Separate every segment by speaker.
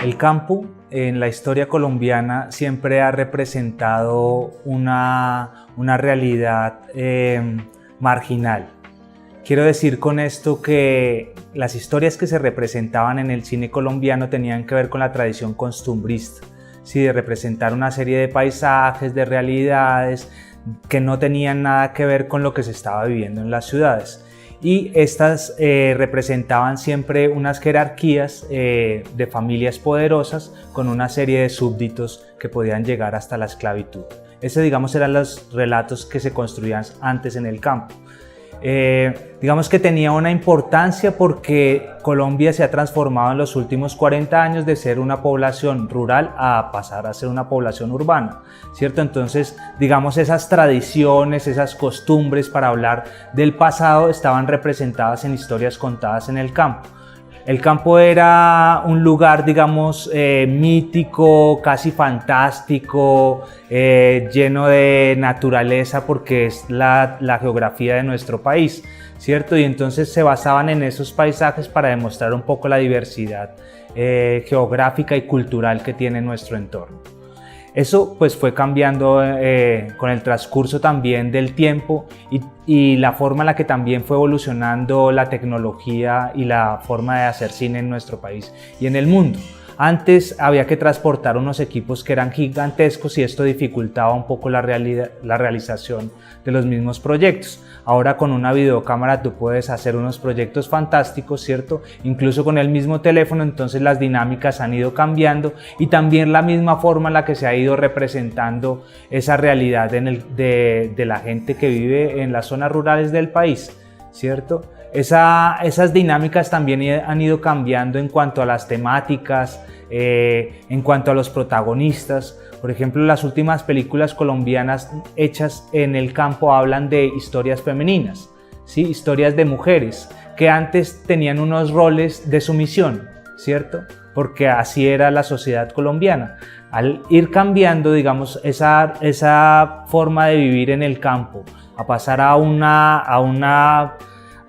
Speaker 1: El campo en la historia colombiana siempre ha representado una realidad marginal. Quiero decir con esto que las historias que se representaban en el cine colombiano tenían que ver con la tradición costumbrista, ¿sí? De representar una serie de paisajes, de realidades que no tenían nada que ver con lo que se estaba viviendo en las ciudades. Y estas representaban siempre unas jerarquías de familias poderosas con una serie de súbditos que podían llegar hasta la esclavitud. Ese, digamos, eran los relatos que se construían antes en el campo. Digamos que tenía una importancia porque Colombia se ha transformado en los últimos 40 años de ser una población rural a pasar a ser una población urbana, ¿cierto? Entonces, digamos, esas tradiciones, esas costumbres para hablar del pasado estaban representadas en historias contadas en el campo. El campo era un lugar, digamos, mítico, casi fantástico, lleno de naturaleza porque es la geografía de nuestro país, ¿cierto? Y entonces se basaban en esos paisajes para demostrar un poco la diversidad geográfica y cultural que tiene nuestro entorno. Eso pues fue cambiando con el transcurso también del tiempo y la forma en la que también fue evolucionando la tecnología y la forma de hacer cine en nuestro país y en el mundo. Antes había que transportar unos equipos que eran gigantescos y esto dificultaba un poco la realización de los mismos proyectos. Ahora con una videocámara tú puedes hacer unos proyectos fantásticos, ¿cierto? Incluso con el mismo teléfono, entonces las dinámicas han ido cambiando y también la misma forma en la que se ha ido representando esa realidad de la gente que vive en las zonas rurales del país, ¿cierto? Esas dinámicas también han ido cambiando en cuanto a las temáticas, en cuanto a los protagonistas. Por ejemplo, las últimas películas colombianas hechas en el campo hablan de historias femeninas, ¿sí? Historias de mujeres que antes tenían unos roles de sumisión, ¿cierto? Porque así era la sociedad colombiana. Al ir cambiando, digamos, esa forma de vivir en el campo, a pasar a una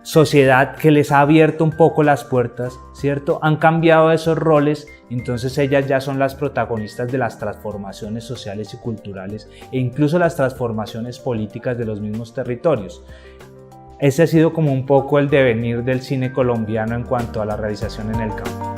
Speaker 1: sociedad que les ha abierto un poco las puertas, ¿cierto? Han cambiado esos roles, entonces ellas ya son las protagonistas de las transformaciones sociales y culturales e incluso las transformaciones políticas de los mismos territorios. Ese ha sido como un poco el devenir del cine colombiano en cuanto a la realización en el campo.